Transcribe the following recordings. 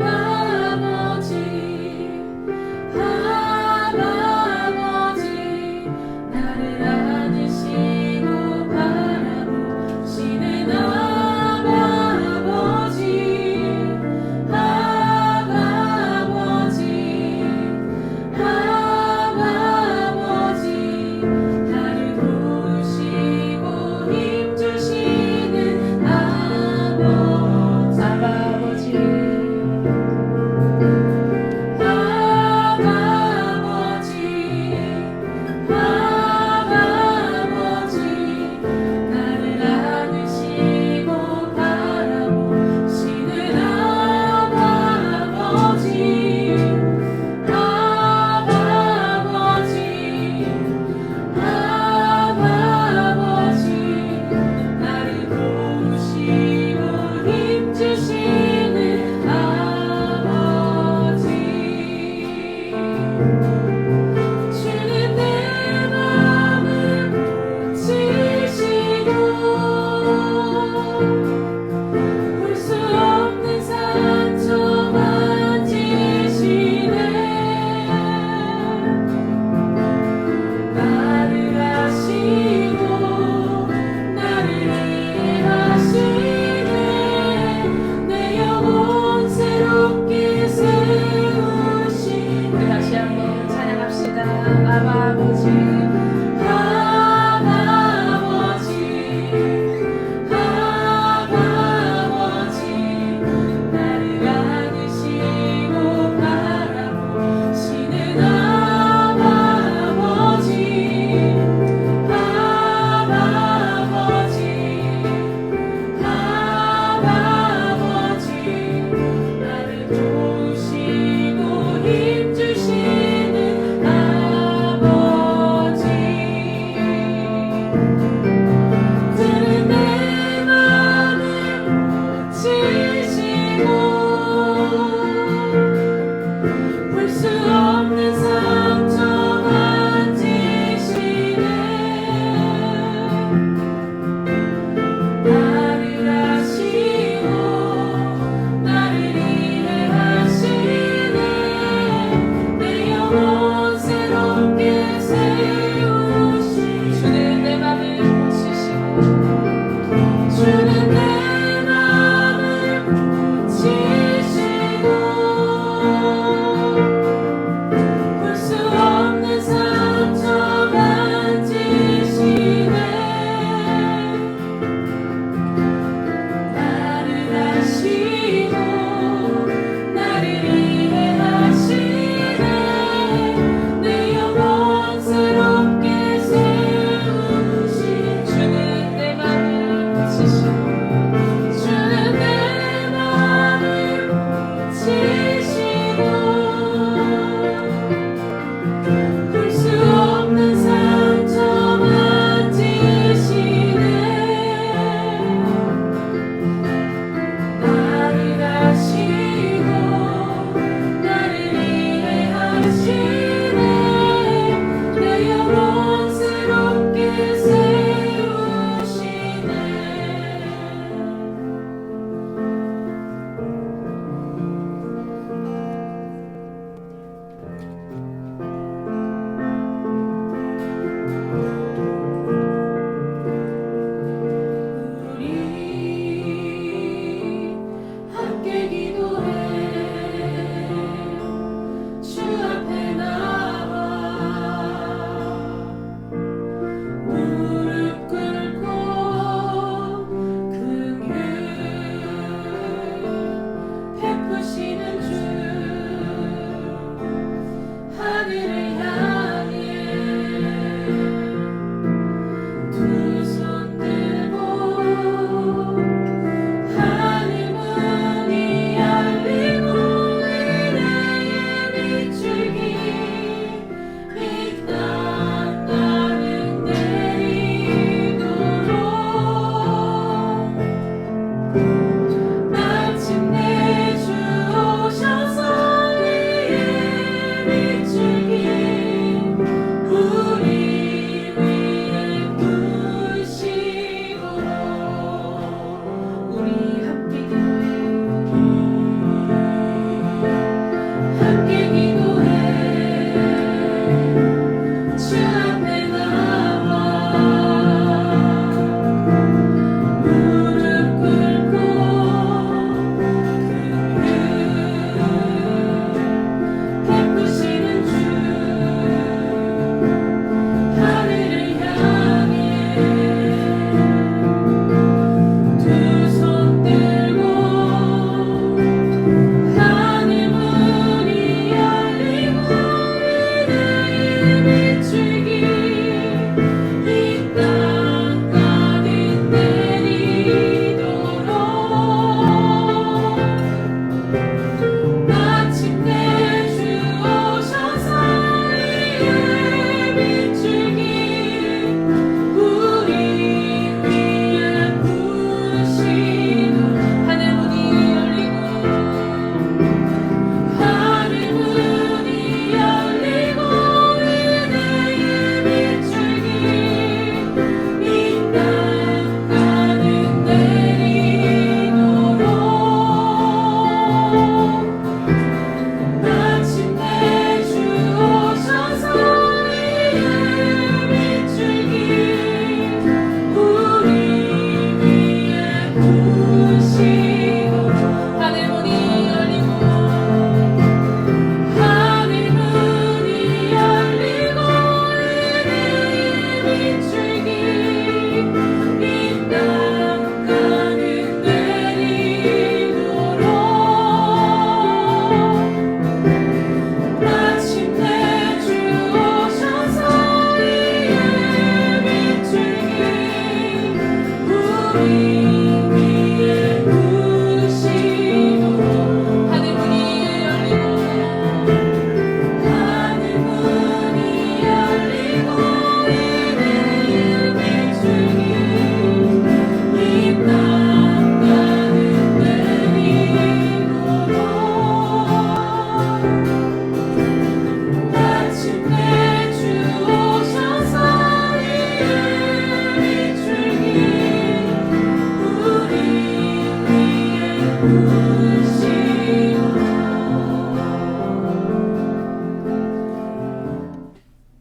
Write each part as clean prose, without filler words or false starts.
아버지 아버지 나를 안으시고 바라보시는 아버지 아버지 아버지 나를 도우시고 힘주시는 아버지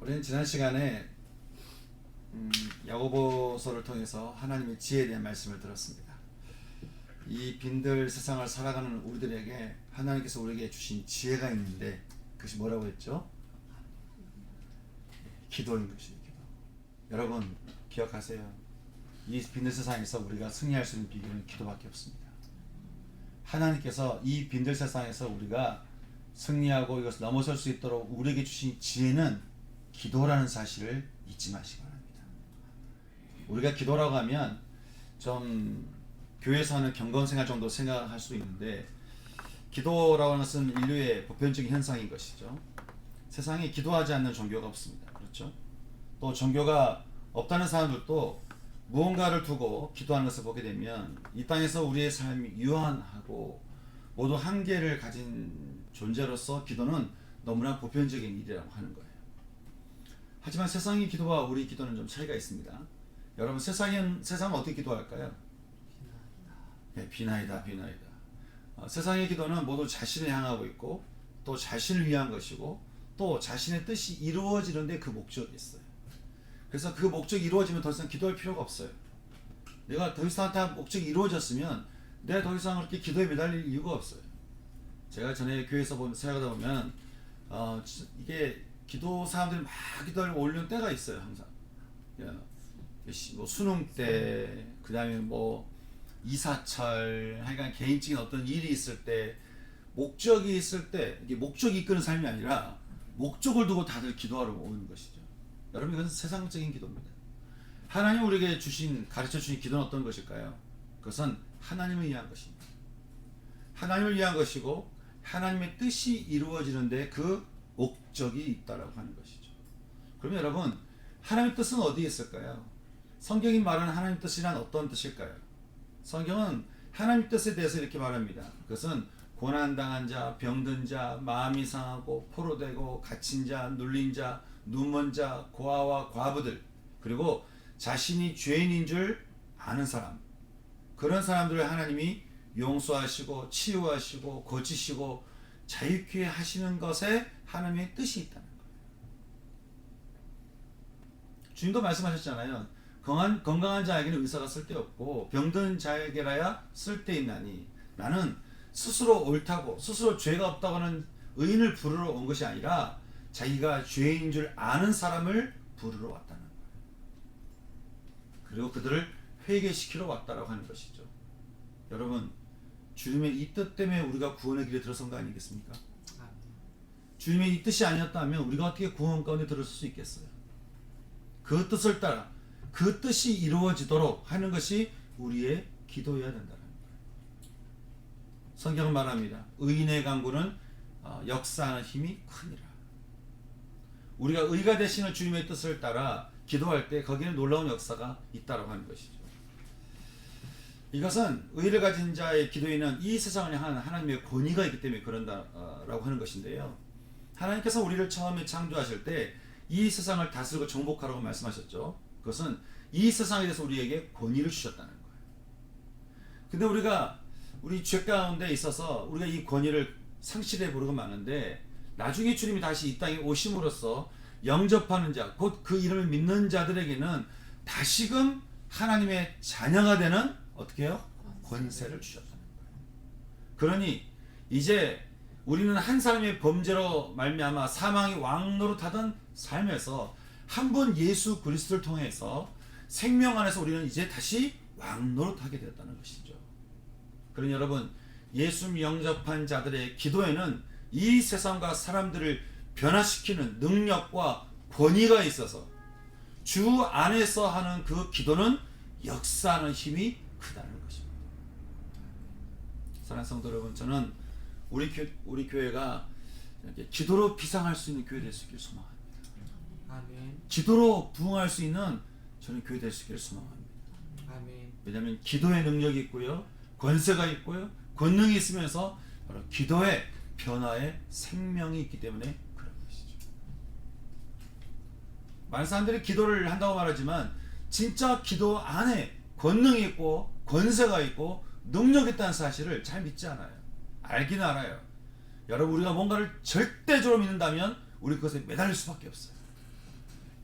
우리는 지난 시간에 야고보서를 통해서 하나님의 지혜에 대한 말씀을 들었습니다. 이 빈들 세상을 살아가는 우리들에게 하나님께서 우리에게 주신 지혜가 있는데 그것이 뭐라고 했죠? 기도인 것입니다. 기도. 여러분 기억하세요. 이 빈들 세상에서 우리가 승리할 수 있는 비결은 기도밖에 없습니다. 하나님께서 이 빈들 세상에서 우리가 승리하고 이것을 넘어설 수 있도록 우리에게 주신 지혜는 기도라는 사실을 잊지 마시기 바랍니다. 우리가 기도라고 하면 좀 교회에서 하는 경건생활 정도 생각할 수 있는데, 기도라고 하는 것은 인류의 보편적인 현상인 것이죠. 세상에 기도하지 않는 종교가 없습니다. 그렇죠? 또 종교가 없다는 사람들도 무언가를 두고 기도하는 것을 보게 되면 이 땅에서 우리의 삶이 유한하고 모두 한계를 가진 존재로서 기도는 너무나 보편적인 일이라고 하는 거예요. 하지만 세상의 기도와 우리 기도는 좀 차이가 있습니다. 여러분 세상은 어떻게 기도할까요? 비나이다. 세상의 기도는 모두 자신을 향하고 있고 또 자신을 위한 것이고 또 자신의 뜻이 이루어지는데 그 목적이 있어요. 그래서 그 목적이 이루어지면 더 이상 기도할 필요가 없어요. 내가 더 이상 목적이 이루어졌으면 내가 더 이상 그렇게 기도에 매달릴 이유가 없어요. 제가 전에 교회에서 생각하다 보면 이게 기도 사람들이 막 기도를 올리는 때가 있어요. 항상 뭐 수능 때, 그 다음에 뭐 이사철, 하여간 개인적인 어떤 일이 있을 때, 목적이 있을 때, 이게 목적이 이끄는 삶이 아니라 목적을 두고 다들 기도하러 오는 것이죠. 여러분 이것은 세상적인 기도입니다. 하나님 우리에게 가르쳐 주신 기도는 어떤 것일까요? 그것은 하나님을 위한 것입니다. 하나님을 위한 것이고 하나님의 뜻이 이루어지는데 그 목적이 있다라고 하는 것이죠. 그러면 여러분 하나님의 뜻은 어디에 있을까요? 성경이 말하는 하나님의 뜻이란 어떤 뜻일까요? 성경은 하나님의 뜻에 대해서 이렇게 말합니다. 그것은 고난당한 자, 병든 자, 마음이 상하고 포로되고 갇힌 자, 눌린 자, 눈먼 자, 고아와 과부들, 그리고 자신이 죄인인 줄 아는 사람, 그런 사람들을 하나님이 용서하시고 치유하시고 고치시고 자유케 하시는 것에 하나님의 뜻이 있다는 거예요. 주님도 말씀하셨잖아요. 건강한 자에게는 의사가 쓸데없고 병든 자에게라야 쓸데있나니, 나는 스스로 옳다고 스스로 죄가 없다고 하는 의인을 부르러 온 것이 아니라 자기가 죄인 줄 아는 사람을 부르러 왔다는 거예요. 그리고 그들을 회개시키러 왔다라고 하는 것이죠. 여러분 주님의 이 뜻 때문에 우리가 구원의 길에 들어선 거 아니겠습니까? 주님의 이 뜻이 아니었다면 우리가 어떻게 구원 가운데 들어설 수 있겠어요? 그 뜻을 따라 그 뜻이 이루어지도록 하는 것이 우리의 기도여야 된다는 거예요. 성경은 말합니다. 의인의 간구는 역사하는 힘이 크니라. 우리가 의가 되시는 주님의 뜻을 따라 기도할 때 거기에는 놀라운 역사가 있다고 하는 것이죠. 이것은 의를 가진 자의 기도에는 이 세상을 향한 하나님의 권위가 있기 때문에 그런다라고 하는 것인데요. 하나님께서 우리를 처음에 창조하실 때 이 세상을 다스리고 정복하라고 말씀하셨죠. 그것은 이 세상에 대해서 우리에게 권위를 주셨다는 거예요. 근데 우리 죄 가운데 있어서 우리가 이 권위를 상실해 버리고 마는데, 나중에 주님이 다시 이 땅에 오심으로써 영접하는 자, 곧 그 이름을 믿는 자들에게는 다시금 하나님의 자녀가 되는 어떻게 해요? 권세를 주셨다는 거예요. 그러니 이제 우리는 한 사람의 범죄로 말미암아 사망이 왕노릇하던 삶에서 한 분 예수 그리스도를 통해서 생명 안에서 우리는 이제 다시 왕노릇하게 되었다는 것이죠. 그러니 여러분 예수 영접한 자들의 기도에는 이 세상과 사람들을 변화시키는 능력과 권위가 있어서 주 안에서 하는 그 기도는 역사하는 힘이 크다는 것입니다. 사랑하는 성도 여러분, 저는 우리 교회가 기도로 비상할 수 있는 교회 될 수 있기를 소망합니다. 아멘. 기도로 부흥할 수 있는 저는 교회 될 수 있기를 소망합니다. 아멘. 왜냐하면 기도의 능력이 있고요, 권세가 있고요, 권능이 있으면서 바로 기도의 변화의 생명이 있기 때문에 그런 것이죠. 많은 사람들이 기도를 한다고 말하지만 진짜 기도 안에 권능이 있고 권세가 있고 능력 있다는 사실을 잘 믿지 않아요. 알기는 알아요. 여러분, 우리가 뭔가를 절대적으로 믿는다면 우리 그것에 매달릴 수밖에 없어요.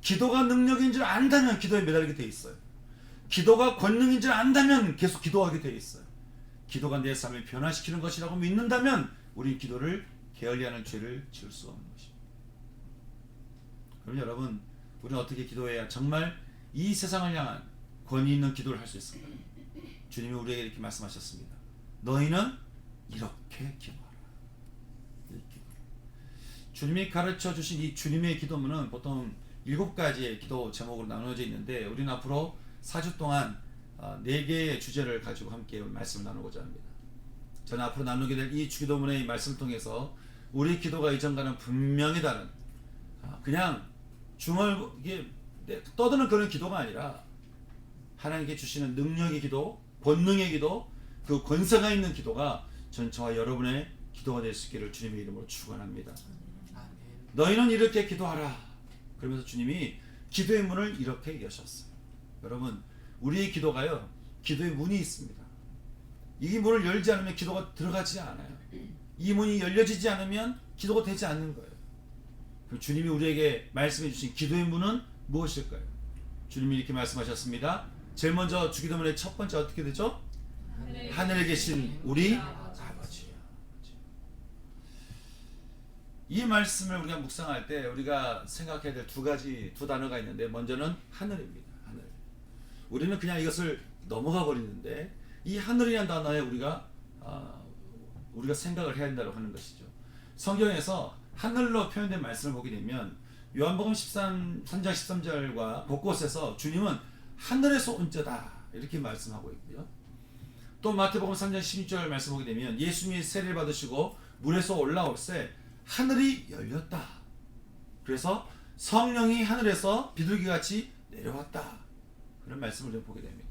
기도가 능력인 줄 안다면 기도에 매달리게 돼 있어요. 기도가 권능인 줄 안다면 계속 기도하게 돼 있어요. 기도가 내 삶을 변화시키는 것이라고 믿는다면 우리 기도를 게을리하는 죄를 지을 수 없는 것입니다. 그럼 여러분, 우리는 어떻게 기도해야 정말 이 세상을 향한 권위 있는 기도를 할 수 있을까요? 주님이 우리에게 이렇게 말씀하셨습니다. 너희는 이렇게 기도하라. 이렇게. 주님이 가르쳐 주신 이 주님의 기도문은 보통 7가지의 기도 제목으로 나누어져 있는데, 우리는 앞으로 4주 동안 4개의 주제를 가지고 함께 말씀을 나누고자 합니다. 저는 앞으로 나누게 될 이 주기도문의 말씀을 통해서 우리 기도가 이전과는 분명히 다른, 그냥 이게 떠드는 그런 기도가 아니라 하나님께 주시는 능력의 기도, 권능의 기도, 그 권세가 있는 기도가 저와 여러분의 기도가 될 수 있기를 주님의 이름으로 축원합니다. 아멘. 너희는 이렇게 기도하라. 그러면서 주님이 기도의 문을 이렇게 여셨어요. 여러분, 우리의 기도가요, 기도의 문이 있습니다. 이 문을 열지 않으면 기도가 들어가지 않아요. 이 문이 열려지지 않으면 기도가 되지 않는 거예요. 그럼 주님이 우리에게 말씀해 주신 기도의 문은 무엇일까요? 주님이 이렇게 말씀하셨습니다. 제일 먼저 주기도문의 첫 번째 어떻게 되죠? 하늘에 계신 우리 아버지요. 이 말씀을 우리가 묵상할 때 우리가 생각해야 될 두 단어가 있는데, 먼저는 하늘입니다. 하늘. 우리는 그냥 이것을 넘어가 버리는데, 이 하늘이라는 단어에 우리가 생각을 해야 된다고 하는 것이죠. 성경에서 하늘로 표현된 말씀을 보게 되면 요한복음 3장 13절과 곳곳에서 주님은 하늘에서 온 자다 이렇게 말씀하고 있고요. 또 마태복음 3장 16절 말씀 보게 되면 예수님이 세례를 받으시고 물에서 올라올 때 하늘이 열렸다. 그래서 성령이 하늘에서 비둘기같이 내려왔다. 그런 말씀을 보게 됩니다.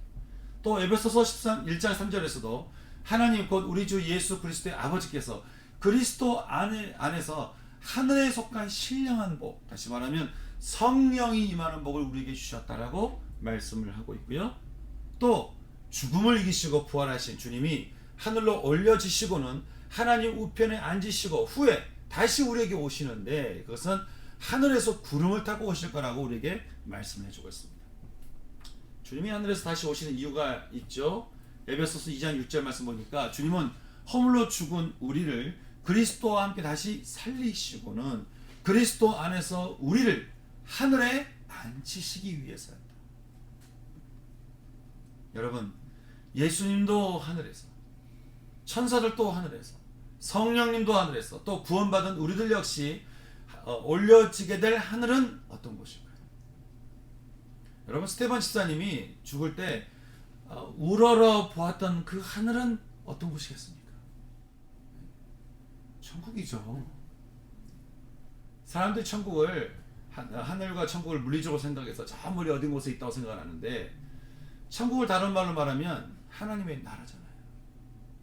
또 에베소서 1장 3절에서도 하나님 곧 우리 주 예수 그리스도의 아버지께서 그리스도 안에서 하늘에 속한 신령한 복, 다시 말하면 성령이 임하는 복을 우리에게 주셨다라고 말씀을 하고 있고요. 또 죽음을 이기시고 부활하신 주님이 하늘로 올려지시고는 하나님 우편에 앉으시고 후에 다시 우리에게 오시는데, 그것은 하늘에서 구름을 타고 오실 거라고 우리에게 말씀해 주고 있습니다. 주님이 하늘에서 다시 오시는 이유가 있죠. 에베소서 2장 6절 말씀 보니까 주님은 허물로 죽은 우리를 그리스도와 함께 다시 살리시고는 그리스도 안에서 우리를 하늘에 앉히시기 위해서였다. 여러분, 예수님도 하늘에서, 천사들도 하늘에서, 성령님도 하늘에서, 또 구원받은 우리들 역시 올려지게 될 하늘은 어떤 곳일까요? 여러분, 스테반 집사님이 죽을 때 우러러 보았던 그 하늘은 어떤 곳이겠습니까? 천국이죠. 사람들이 천국을, 하늘과 천국을 물리적으로 생각해서 저 멀리 어딘 곳에 있다고 생각하는데, 천국을 다른 말로 말하면 하나님의 나라잖아요.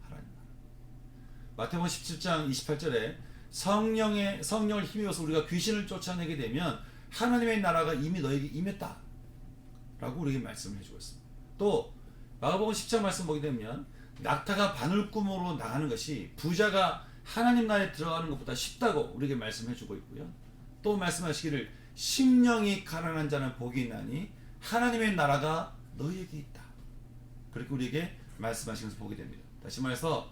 하나님 나라. 마태복음 17장 28절에 성령을 힘입어서 우리가 귀신을 쫓아내게 되면 하나님의 나라가 이미 너에게 임했다 라고 우리에게 말씀을 해주고 있습니다. 또 마가복음 10장 말씀 보게 되면 낙타가 바늘구멍으로 나가는 것이 부자가 하나님 나라에 들어가는 것보다 쉽다고 우리에게 말씀해주고 있고요. 또 말씀하시기를 심령이 가난한 자는 복이 있나니 하나님의 나라가 너희에게 있다. 그렇게 우리에게 말씀하시면서 보게 됩니다. 다시 말해서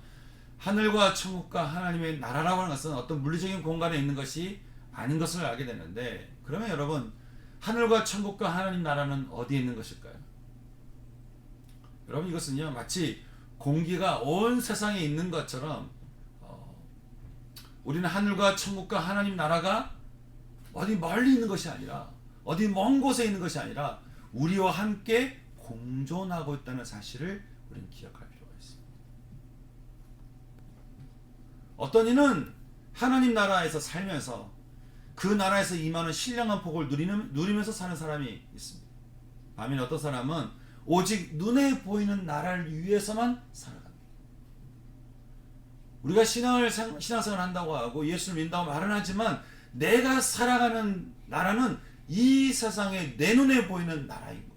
하늘과 천국과 하나님의 나라라고 하는 것은 어떤 물리적인 공간에 있는 것이 아닌 것을 알게 되는데, 그러면 여러분, 하늘과 천국과 하나님 나라는 어디에 있는 것일까요? 여러분, 이것은요 마치 공기가 온 세상에 있는 것처럼 우리는 하늘과 천국과 하나님 나라가 어디 멀리 있는 것이 아니라, 어디 먼 곳에 있는 것이 아니라 우리와 함께 공존하고 있다는 사실을 우리는 기억할 필요가 있습니다. 어떤 이는 하나님 나라에서 살면서 그 나라에서 임하는 신령한 복을 누리면서 사는 사람이 있습니다. 반면 어떤 사람은 오직 눈에 보이는 나라를 위해서만 살아갑니다. 우리가 신앙생활을 한다고 하고 예수를 믿는다고 말은 하지만 내가 살아가는 나라는 이 세상에 내 눈에 보이는 나라인 거예요.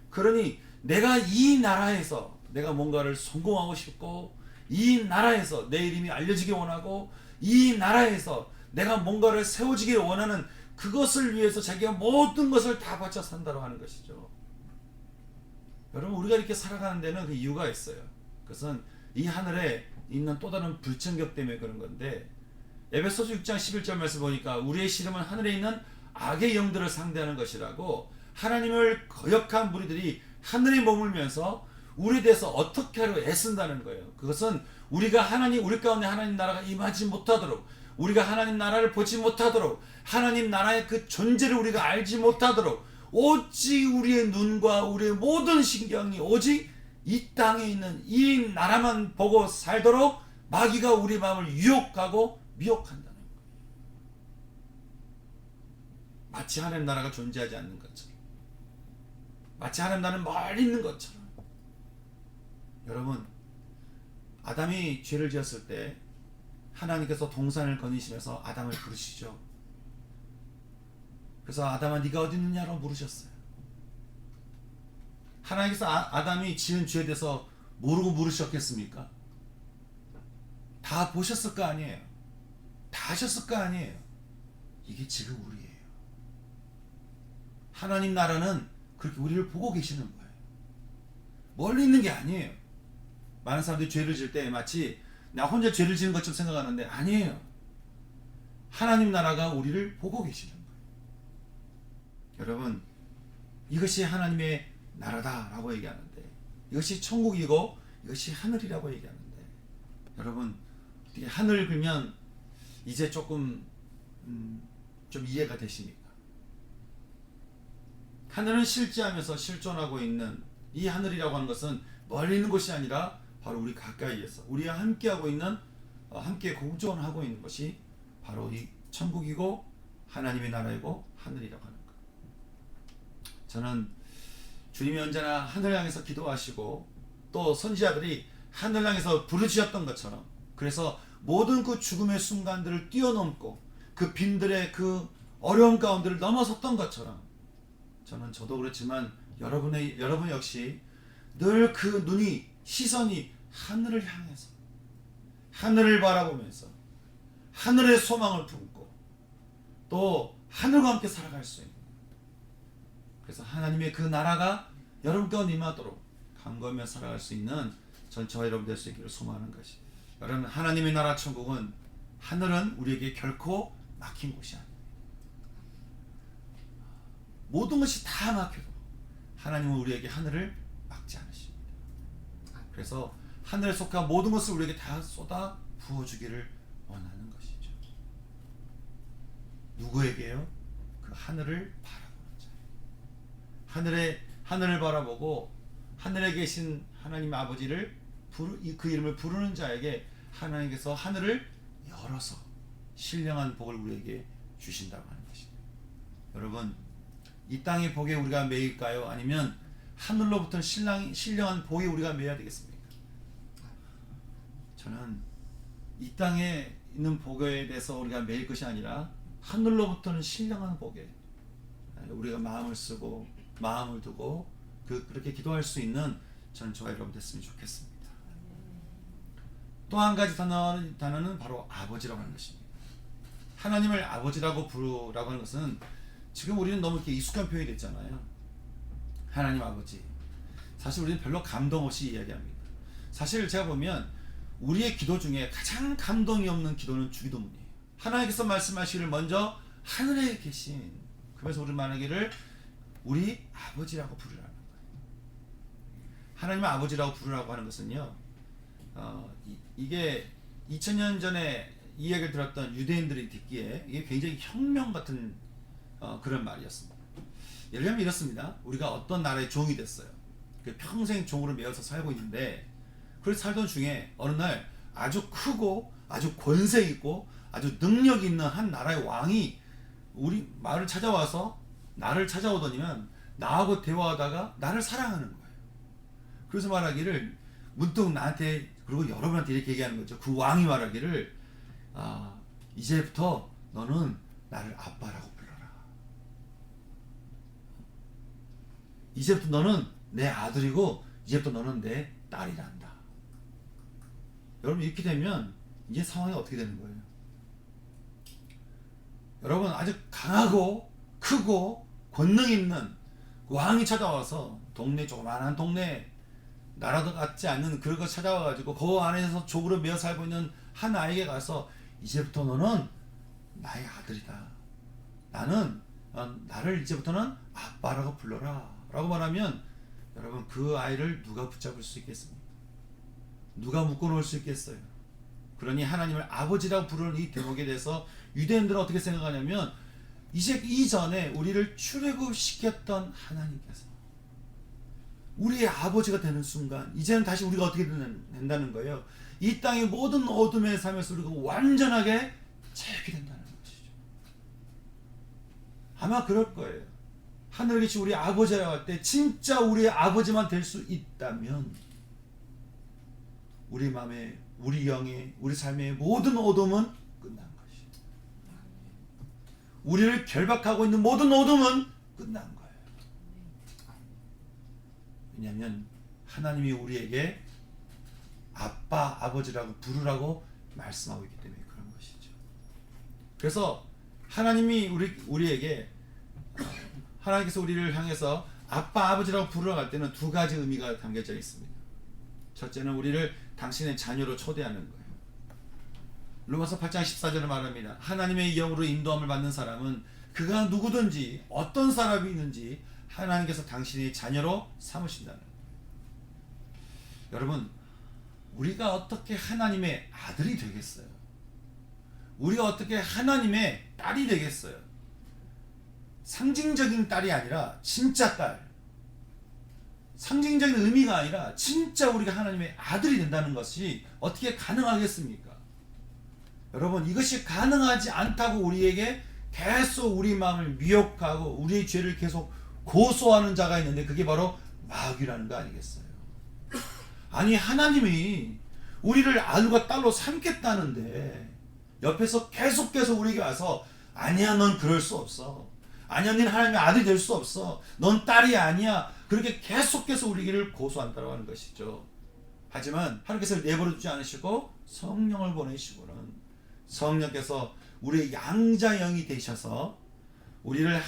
그러니 내가 이 나라에서 내가 뭔가를 성공하고 싶고 이 나라에서 내 이름이 알려지길 원하고 이 나라에서 내가 뭔가를 세워지길 원하는 그것을 위해서 자기가 모든 것을 다 바쳐 산다고 하는 것이죠. 여러분 우리가 이렇게 살아가는 데는 그 이유가 있어요. 그것은 이 하늘에 있는 또 다른 불청격 때문에 그런 건데 에베소서 6장 11절 말씀 보니까 우리의 씨름은 하늘에 있는 악의 영들을 상대하는 것이라고 하나님을 거역한 무리들이 하늘에 머물면서 우리에 대해서 어떻게 하려고 애쓴다는 거예요. 그것은 우리가 우리 가운데 하나님 나라가 임하지 못하도록 우리가 하나님 나라를 보지 못하도록 하나님 나라의 그 존재를 우리가 알지 못하도록 오직 우리의 눈과 우리의 모든 신경이 오직 이 땅에 있는 이 나라만 보고 살도록 마귀가 우리 마음을 유혹하고 미혹한다는 거예요. 마치 하나님 나라가 존재하지 않는 것처럼 마치 하나님 나라는 멀리 있는 것처럼 여러분 아담이 죄를 지었을 때 하나님께서 동산을 거니시면서 아담을 부르시죠. 그래서 아담아 네가 어디 있느냐고 물으셨어요. 하나님께서 아담이 지은 죄에 대해서 모르고 물으셨겠습니까? 다 보셨을 거 아니에요. 다 하셨을 거 아니에요. 이게 지금 우리예요. 하나님 나라는 그렇게 우리를 보고 계시는 거예요. 멀리 있는 게 아니에요. 많은 사람들이 죄를 지을 때 마치 나 혼자 죄를 지는 것처럼 생각하는데 아니에요. 하나님 나라가 우리를 보고 계시는 거예요. 여러분 이것이 하나님의 나라다라고 얘기하는데 이것이 천국이고 이것이 하늘이라고 얘기하는데 여러분 어떻게 하늘 그러면 이제 조금 좀 이해가 되십니까? 하늘은 실제하면서 실존하고 있는 이 하늘이라고 하는 것은 멀리 있는 것이 아니라 바로 우리 가까이에서 우리와 함께하고 있는 함께 공존하고 있는 것이 바로 이 천국이고 하나님의 나라이고 하늘이라고 하는 것. 저는 주님이 언제나 하늘 향해서 기도하시고 또 선지자들이 하늘 향해서 부르짖었던 것처럼 그래서 모든 그 죽음의 순간들을 뛰어넘고 그 빈들의 그 어려운 가운데를 넘어섰던 것처럼 저도 그렇지만 여러분 역시 늘 그 눈이 시선이 하늘을 향해서 하늘을 바라보면서 하늘의 소망을 품고 또 하늘과 함께 살아갈 수 있는 그래서 하나님의 그 나라가 여러분 가운데 임하도록 강구하며 살아갈 수 있는 저와 여러분 될 수 있기를 소망하는 것이 여러분 하나님의 나라 천국은 하늘은 우리에게 결코 막힌 곳이 아닙니다. 모든 것이 다 막혀도 하나님은 우리에게 하늘을 막지 않으십니다. 그래서 하늘에 속한 모든 것을 우리에게 다 쏟아 부어주기를 원하는 것이죠. 누구에게요? 그 하늘을 바라보는 자예요. 하늘을 바라보고 하늘에 계신 하나님 아버지를 그 이름을 부르는 자에게 하나님께서 하늘을 열어서 신령한 복을 우리에게 주신다고 하는 것입니다. 여러분 이 땅의 복에 우리가 매일까요? 아니면 하늘로부터 신령한 복에 우리가 매여야 되겠습니까? 저는 이 땅에 있는 복에 대해서 우리가 매일 것이 아니라 하늘로부터는 신령한 복에 우리가 마음을 쓰고 마음을 두고 그렇게 기도할 수 있는 저와 여러분 됐으면 좋겠습니다. 또 한 가지 단어는 바로 아버지라고 하는 것입니다. 하나님을 아버지라고 부르라고 하는 것은 지금 우리는 너무 이렇게 익숙한 표현이 됐잖아요. 하나님 아버지. 사실 우리는 별로 감동 없이 이야기합니다. 사실 제가 보면 우리의 기도 중에 가장 감동이 없는 기도는 주기도문이에요. 하나님께서 말씀하시기를 먼저 하늘에 계신 그래서 우리 말하기를 우리 아버지라고 부르라는 거예요. 하나님의 아버지라고 부르라고 하는 것은요. 이게 2000년 전에 이 이야기를 들었던 유대인들이 듣기에 이게 굉장히 혁명 같은 그런 말이었습니다. 예를 들면 이렇습니다. 우리가 어떤 나라의 종이 됐어요. 평생 종으로 매여서 살고 있는데 그렇게 살던 중에 어느 날 아주 크고 아주 권세 있고 아주 능력 있는 한 나라의 왕이 우리 마을을 찾아와서 나를 찾아오더니만 나하고 대화하다가 나를 사랑하는 거예요. 그래서 말하기를 문득 나한테 그리고 여러분한테 이렇게 얘기하는 거죠. 그 왕이 말하기를 이제부터 너는 나를 아빠라고 불러라. 이제부터 너는 내 아들이고 이제부터 너는 내 딸이란다. 여러분 이렇게 되면 이제 상황이 어떻게 되는 거예요? 여러분 아주 강하고 크고 권능 있는 왕이 찾아와서 동네 조그마한 동네 나라도 같지 않는 그런 거 찾아와가지고 그 안에서 족으로 매어 살고 있는 한 아이에게 가서 이제부터 너는 나의 아들이다. 나를 이제부터는 아빠라고 불러라 라고 말하면 여러분 그 아이를 누가 붙잡을 수 있겠습니까? 누가 묶어놓을 수 있겠어요? 그러니 하나님을 아버지라고 부르는 이 대목에 대해서 유대인들은 어떻게 생각하냐면 이제 이전에 우리를 출애굽시켰던 하나님께서 우리의 아버지가 되는 순간 이제는 다시 우리가 어떻게 된다는 거예요? 이 땅의 모든 어둠의 삶에서 우리가 완전하게 자유게 된다는 것이죠. 아마 그럴 거예요. 하늘에 계신 우리 아버지라고 할 때 진짜 우리의 아버지만 될 수 있다면 우리 마음에 우리 영에 우리 삶의 모든 어둠은 끝난 것이죠. 우리를 결박하고 있는 모든 어둠은 끝난 거예요. 왜냐하면 하나님이 우리에게 아빠, 아버지라고 부르라고 말씀하고 있기 때문에 그런 것이죠. 그래서 하나님이 우리에게 하나님께서 우리를 향해서 아빠, 아버지라고 부르러 갈 때는 두 가지 의미가 담겨져 있습니다. 첫째는 우리를 당신의 자녀로 초대하는 거예요. 로마서 8장 14절을 말합니다. 하나님의 영으로 인도함을 받는 사람은 그가 누구든지 어떤 사람이 있는지 하나님께서 당신의 자녀로 삼으신다는 거예요. 여러분 우리가 어떻게 하나님의 아들이 되겠어요? 우리가 어떻게 하나님의 딸이 되겠어요? 상징적인 딸이 아니라 진짜 딸, 상징적인 의미가 아니라 진짜 우리가 하나님의 아들이 된다는 것이 어떻게 가능하겠습니까? 여러분 이것이 가능하지 않다고 우리에게 계속 우리 마음을 미혹하고 우리의 죄를 계속 고소하는 자가 있는데 그게 바로 마귀라는 거 아니겠어요? 아니 하나님이 우리를 아들과 딸로 삼겠다는데 옆에서 계속해서 우리에게 와서 아니야 넌 그럴 수 없어, 아니야 넌 하나님의 아들이 될 수 없어, 넌 딸이 아니야, 그렇게 계속해서 우리를 고소한다고 하는 것이죠. 하지만 하나님께서 내버려 두지 않으시고 성령을 보내시고는 성령께서 우리의 양자 영이 되셔서 우리를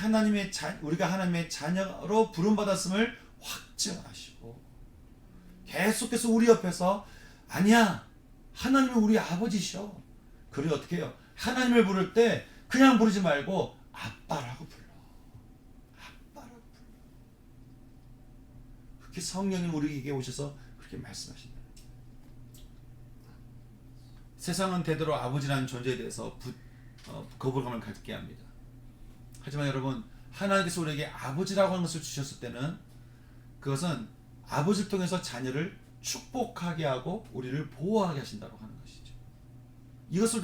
우리가 하나님의 자녀로 부름받았음을 확증하시고 계속해서 우리 옆에서 아니야 하나님은 우리 아버지셔. 그래 어떻게 해요? 하나님을 부를 때 그냥 부르지 말고 아빠라고 불러. 아빠라고 불러. 그렇게 성령님 우리에게 오셔서 그렇게 말씀하신다. 세상은 대대로 아버지라는 존재에 대해서 거부감을 갖게 합니다. 하지만 여러분 하나님께서 우리에게 아버지라고 하는 것을 주셨을 때는 그것은 아버지를 통해서 자녀를 축복하게 하고 우리를 보호하게 하신다고 하는 것이죠. 이것을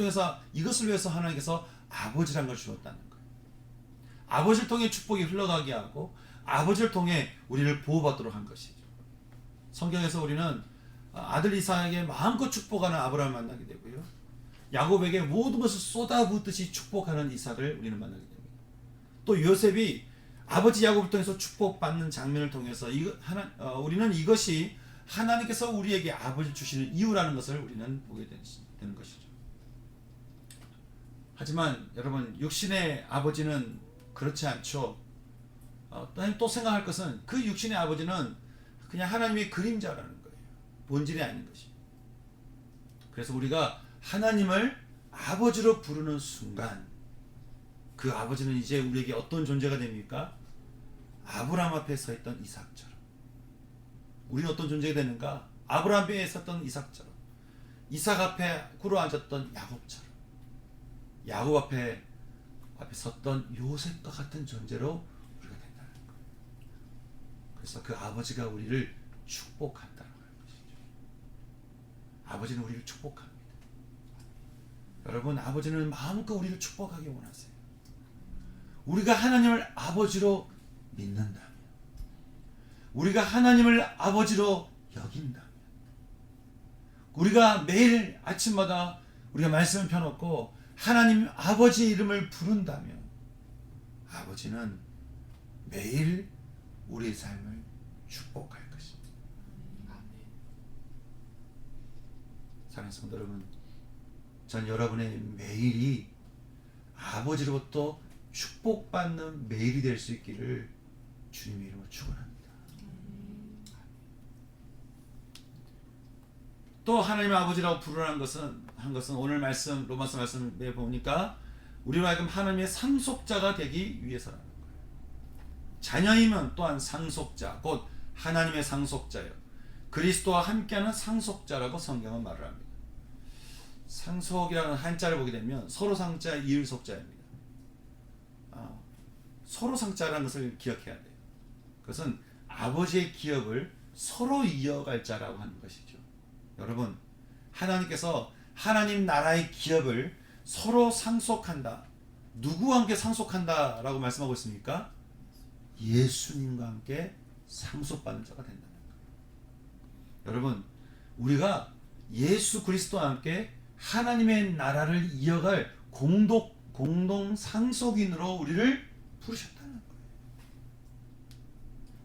위해서 하나님께서 아버지라는 걸 주었다는 거예요. 아버지를 통해 축복이 흘러가게 하고 아버지를 통해 우리를 보호받도록 한 것이죠. 성경에서 우리는 아들 이삭에게 마음껏 축복하는 아브라함을 만나게 되고요. 야곱에게 모든 것을 쏟아붓듯이 축복하는 이삭을 우리는 만나게 됩니다. 또 요셉이 아버지 야곱을 통해서 축복받는 장면을 통해서 우리는 이것이 하나님께서 우리에게 아버지를 주시는 이유라는 것을 우리는 보게 되는 것이죠. 하지만 여러분 육신의 아버지는 그렇지 않죠. 또 생각할 것은 그 육신의 아버지는 그냥 하나님의 그림자라는 거예요. 본질이 아닌 것입니다. 그래서 우리가 하나님을 아버지로 부르는 순간 그 아버지는 이제 우리에게 어떤 존재가 됩니까? 아브라함 앞에 서 있던 이삭처럼. 우리는 어떤 존재가 되는가? 아브라함 앞에 섰던 이삭처럼, 이삭 앞에 꿇어앉았던 야곱처럼, 야곱 앞에 섰던 요셉과 같은 존재로 우리가 된다는 거예요. 그래서 그 아버지가 우리를 축복한다는 것이죠. 아버지는 우리를 축복합니다. 여러분 아버지는 마음껏 우리를 축복하기 원하세요. 우리가 하나님을 아버지로 믿는다면, 우리가 하나님을 아버지로 여긴다면, 우리가 매일 아침마다 우리가 말씀을 펴놓고 하나님 아버지 이름을 부른다면 아버지는 매일 우리의 삶을 축복할 것입니다. 사랑하는 성도 여러분, 전 여러분의 매일이 아버지로부터 축복받는 매일이 될 수 있기를 주님의 이름으로 축원합니다. 또 하나님의 아버지라고 부르라는 것은 오늘 말씀 로마서 말씀에 보니까 우리로 하여금 하나님의 상속자가 되기 위해서라는 거예요. 자녀이면 또한 상속자, 곧 하나님의 상속자요. 그리스도와 함께하는 상속자라고 성경은 말을 합니다. 상속이라는 한자를 보게 되면 서로 상자 이을 속자입니다. 서로 상자라는 것을 기억해야 돼요. 그것은 아버지의 기업을 서로 이어갈 자라고 하는 것이죠. 여러분, 하나님께서 하나님 나라의 기업을 서로 상속한다. 누구와 함께 상속한다 라고 말씀하고 있습니까? 예수님과 함께 상속받는 자가 된다는 거예요. 여러분, 우리가 예수 그리스도와 함께 하나님의 나라를 이어갈 공동 상속인으로 우리를 부르셨다는 거예요.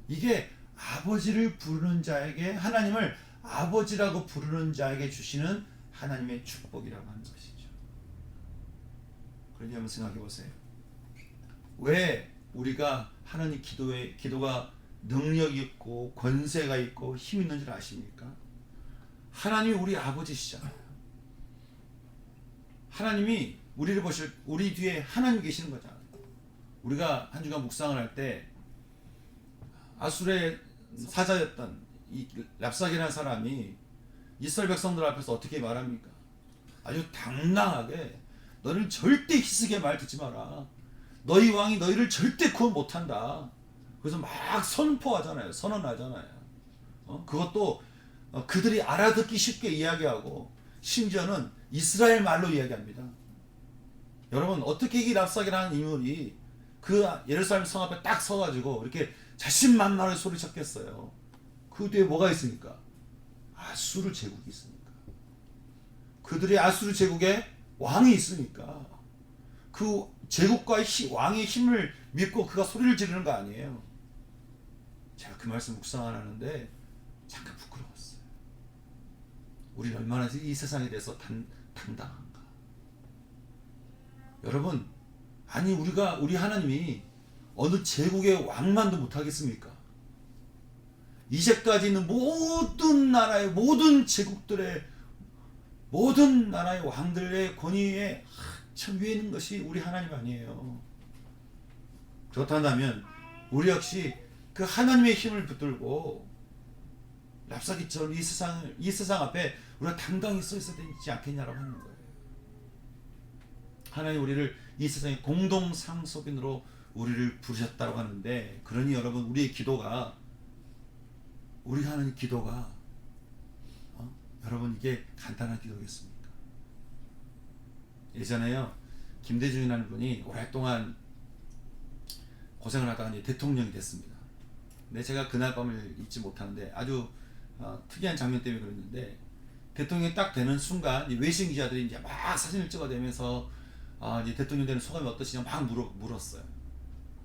이게 아버지를 부르는 자에게, 하나님을 아버지라고 부르는 자에게 주시는 하나님의 축복이라고 하는 것이죠. 그런데 한번 생각해 보세요. 왜 우리가 하나님 기도가 능력이 있고 권세가 있고 힘이 있는 줄 아십니까? 하나님이 우리 아버지시잖아요. 하나님이 우리를 보실, 우리 뒤에 하나님 계시는 거잖아요. 우리가 한 주간 묵상을 할 때 아수르의 사자였던 이 랍삭이라는 사람이 이스라엘 백성들 앞에서 어떻게 말합니까? 아주 당당하게 너는 절대 히스기야 말 듣지 마라. 너희 왕이 너희를 절대 구원 못한다. 그래서 막 선포하잖아요. 선언하잖아요. 그것도 그들이 알아듣기 쉽게 이야기하고 심지어는 이스라엘 말로 이야기합니다. 여러분, 어떻게 이 랍삭이라는 인물이 그 예루살렘 성 앞에 딱 서가지고 이렇게 자신만만하게 소리쳤겠어요. 그 뒤에 뭐가 있습니까? 아수르 제국이 있으니까. 그들이 아수르 제국에 왕이 있으니까 그 제국과 왕의 힘을 믿고 그가 소리를 지르는 거 아니에요. 제가 그 말씀 묵상을 하는데 잠깐 부끄러웠어요. 우리는 얼마나 이 세상에 대해서 당당한가. 여러분, 아니 우리 하나님이 어느 제국의 왕만도 못하겠습니까? 이제까지 있는 모든 나라의 모든 제국들의 모든 나라의 왕들의 권위에 한참 위에 있는 것이 우리 하나님 아니에요. 그렇다면 우리 역시 그 하나님의 힘을 붙들고 랍사기처럼 이 세상 앞에 우리가 당당히 서 있어야 되지 않겠냐라고 하는 거예요. 하나님 우리를 이 세상의 공동 상속인으로 우리를 부르셨다고 하는데, 그러니 여러분, 우리의 기도가, 우리 하는 기도가 여러분, 이게 간단한 기도겠습니까? 예전에요, 김대중이라는 분이 오랫동안 고생을 하다가 이제 대통령이 됐습니다. 근데 제가 그날 밤을 잊지 못하는데 아주 특이한 장면 때문에 그랬는데, 대통령이 딱 되는 순간 외신 기자들이 이제 막 사진을 찍어대면서 이제 대통령 되는 소감이 어떠시냐 막 물었어요.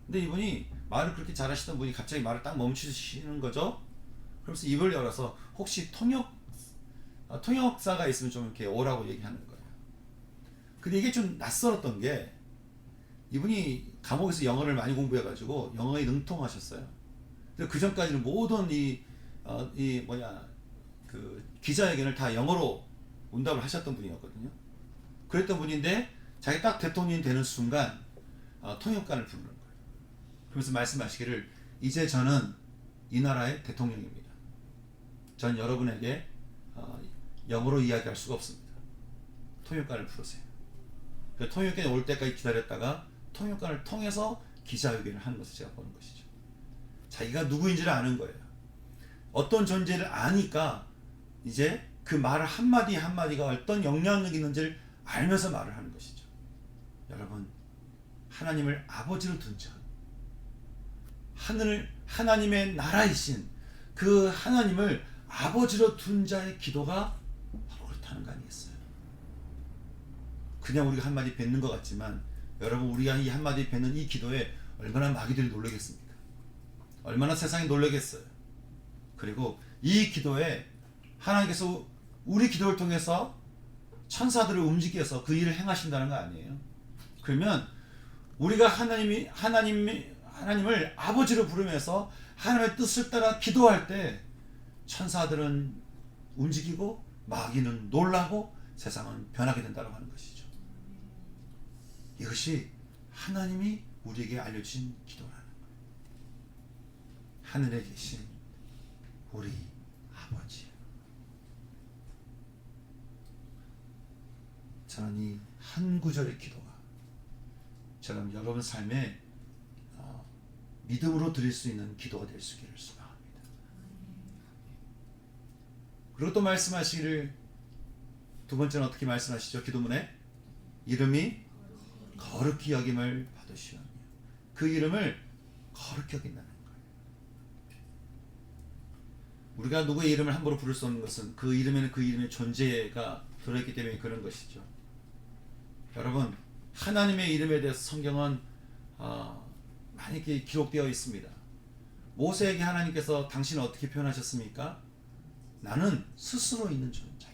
근데 이분이 말을 그렇게 잘하시던 분이 갑자기 말을 딱 멈추시는 거죠. 그러면서 입을 열어서 혹시 통역사가 있으면 좀 이렇게 오라고 얘기하는 거예요. 근데 이게 좀 낯설었던 게, 이분이 감옥에서 영어를 많이 공부해가지고 영어에 능통하셨어요. 그 전까지는 모든 그 기자회견을 다 영어로 응답을 하셨던 분이었거든요. 그랬던 분인데 자기 딱 대통령이 되는 순간 통역관을 부르는 거예요. 그러면서 말씀하시기를, 이제 저는 이 나라의 대통령입니다. 전 여러분에게 영어로 이야기할 수가 없습니다. 통역관을 부르세요. 통역관이 올 때까지 기다렸다가 통역관을 통해서 기자회견을 하는 것을 제가 보는 것이죠. 자기가 누구인지를 아는 거예요. 어떤 존재를 아니까 이제 그 말 한마디 한마디가 어떤 영향력이 있는지를 알면서 말을 하는 것이죠. 여러분, 하나님을 아버지로 둔 자, 하나님의 나라이신 그 하나님을 아버지로 둔 자의 기도가 바로 그렇다는 거 아니겠어요? 그냥 우리가 한마디 뱉는 것 같지만, 여러분, 우리가 이 한마디 뱉는 이 기도에 얼마나 마귀들이 놀라겠습니까? 얼마나 세상이 놀라겠어요? 그리고 이 기도에 하나님께서 우리 기도를 통해서 천사들을 움직여서 그 일을 행하신다는 거 아니에요. 그러면 우리가 하나님을 아버지로 부르면서 하나님의 뜻을 따라 기도할 때 천사들은 움직이고 마귀는 놀라고 세상은 변하게 된다고 하는 것이죠. 이것이 하나님이 우리에게 알려주신 기도라는 거예요. 하늘에 계신 우리 아버지. 저는 이 한 구절의 기도가 저는 여러분 삶에 믿음으로 드릴 수 있는 기도가 될 수 있기를 소망합니다. 그리고 또 말씀하시기를 두 번째는 어떻게 말씀하시죠? 기도문에 이름이 거룩히 여김을 받으시오며 그 이름을 거룩히 여긴다는 거예요. 우리가 누구의 이름을 함부로 부를 수 없는 것은 그 이름에는 그 이름의 존재가 들어있기 때문에 그런 것이죠. 여러분 하나님의 이름에 대해서 성경은 많이 이렇게 기록되어 있습니다. 모세에게 하나님께서 당신을 어떻게 표현하셨습니까? 나는 스스로 있는 존재이다.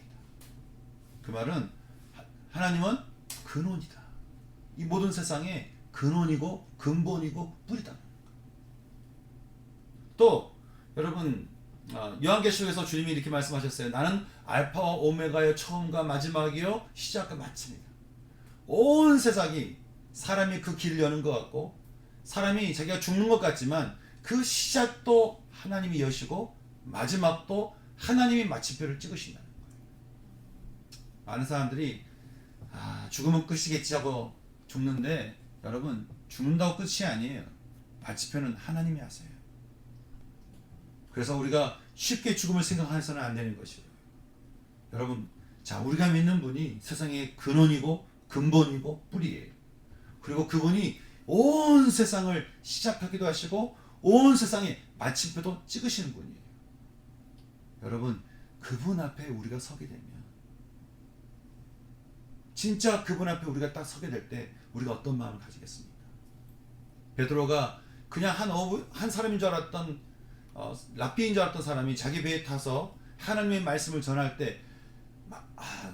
그 말은 하나님은 근원이다. 이 모든 세상에 근원이고 근본이고 뿌리다. 또 여러분 요한계시록에서 주님이 이렇게 말씀하셨어요. 나는 알파와 오메가의 처음과 마지막이요 시작과 마침이다. 온 세상이 사람이 그 길을 여는 것 같고 사람이 자기가 죽는 것 같지만 그 시작도 하나님이 여시고 마지막도 하나님이 마침표를 찍으신다는 거예요. 많은 사람들이 죽으면 끝이겠지 하고 죽는데 여러분 죽는다고 끝이 아니에요. 마침표는 하나님이 하세요. 그래서 우리가 쉽게 죽음을 생각해서는 안 되는 것이고요. 여러분 자 우리가 믿는 분이 세상의 근원이고 근본이고 뿌리예요. 그리고 그분이 온 세상을 시작하기도 하시고 온 세상에 마침표도 찍으시는 분이에요. 여러분 그분 앞에 우리가 서게 되면 진짜 그분 앞에 우리가 딱 서게 될 때 우리가 어떤 마음을 가지겠습니까? 베드로가 그냥 한 사람인 줄 알았던 랍비인 줄 알았던 사람이 자기 배에 타서 하나님의 말씀을 전할 때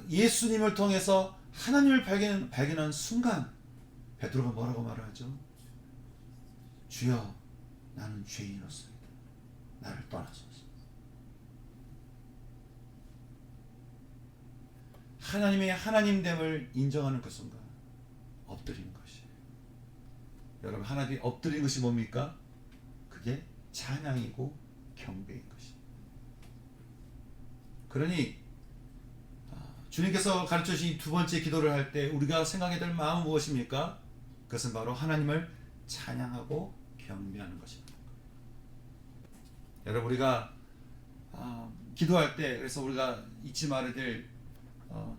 예수님을 통해서 하나님을 발견한 순간 베드로가 뭐라고 말하죠? 주여 나는 죄인이었습니다. 나를 떠나소서. 하나님의 하나님됨을 인정하는 그 순간 엎드리는 것이에요. 여러분 하나님이 엎드리는 것이 뭡니까? 그게 찬양이고 경배인 것입니다. 그러니 주님께서 가르쳐 주신 두 번째 기도를 할 때 우리가 생각해야 될 마음은 무엇입니까? 그것은 바로 하나님을 찬양하고 경배하는 것입니다. 여러분 우리가 기도할 때 그래서 우리가 잊지 말아야 될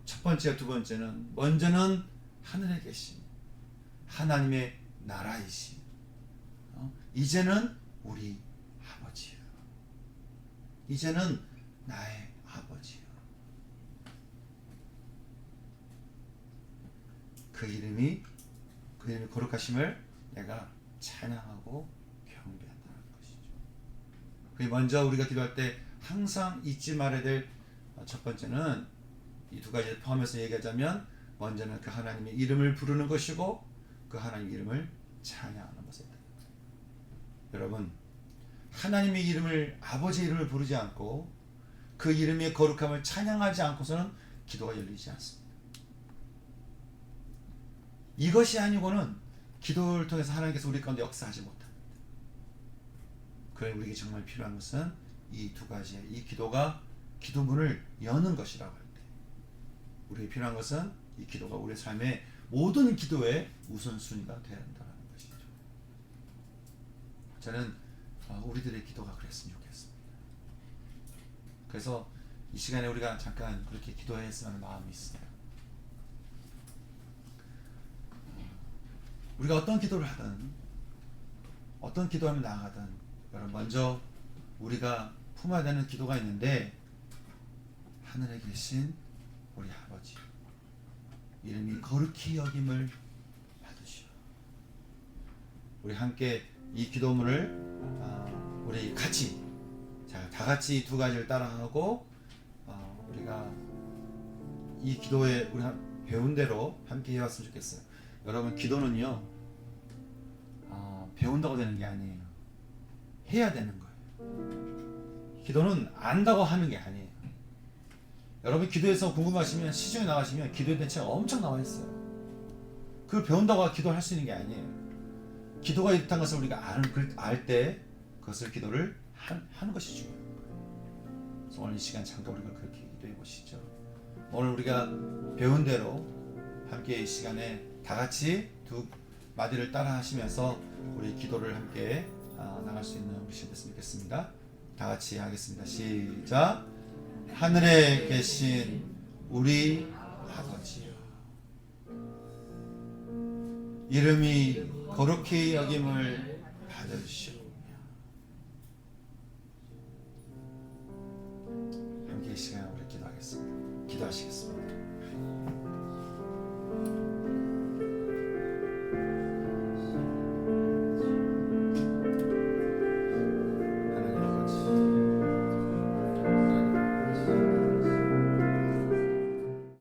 첫 번째, 두 번째는 먼저는 하늘에 계신 하나님의 나라이신 이제는 우리 아버지요. 이제는 나의 아버지요. 그 이름이 거룩하심을 내가 찬양하고 경배한다는 것이죠. 그게 먼저 우리가 기도할 때 항상 잊지 말아야 될 첫 번째는 이 두 가지를 포함해서 얘기하자면 먼저는 그 하나님의 이름을 부르는 것이고 그 하나님의 이름을 찬양하는 것입니다. 여러분 하나님의 이름을 아버지의 이름을 부르지 않고 그 이름의 거룩함을 찬양하지 않고서는 기도가 열리지 않습니다. 이것이 아니고는 기도를 통해서 하나님께서 우리 가운데 역사하지 못합니다. 그래 우리에게 정말 필요한 것은 이 두 가지의 이 기도가 기도문을 여는 것이라고 할 때 우리에게 필요한 것은 이 기도가 우리 삶의 모든 기도의 우선순위가 되어야 한다는 것이죠. 저는 우리들의 기도가 그랬으면 좋겠습니다. 그래서 이 시간에 우리가 잠깐 그렇게 기도해야 했으면 하는 마음이 있어요. 우리가 어떤 기도를 하든 어떤 기도하며 나아가든 여러분 먼저 우리가 품어야 되는 기도가 있는데 하늘에 계신 우리 아버지 이름이 거룩히 여김을 받으시오. 우리 함께 이 기도문을 우리 같이 다 같이 두 가지를 따라하고 우리가 이 기도에 우리 배운 대로 함께 해왔으면 좋겠어요. 여러분, 기도는요 배운다고 되는 게 아니에요. 해야 되는 거예요. 기도는 안다고 하는 게 아니에요. 여러분, 기도에서 궁금하시면 시중에 나가시면 기도에 대한 책이 엄청 나와 있어요. 그걸 배운다고 기도할 수 있는 게 아니에요. 기도가 이렇다는 것을 우리가 알 때 그것을 기도를 하는 것이 중요한 거예요. 그래서 오늘 이 시간 잠깐 우리가 그렇게 기도해 보시죠. 오늘 우리가 배운 대로 함께 이 시간에 다 같이 두 마디를 따라 하시면서 우리 기도를 함께 나갈 수 있는 우리 시간 됐으면 좋겠습니다. 다 같이 하겠습니다. 시작. 하늘에 계신 우리 아버지여, 이름이 거룩히 여김을 받으시오며. 함께 이 시간 우리 기도하겠습니다. 기도하시겠습니다.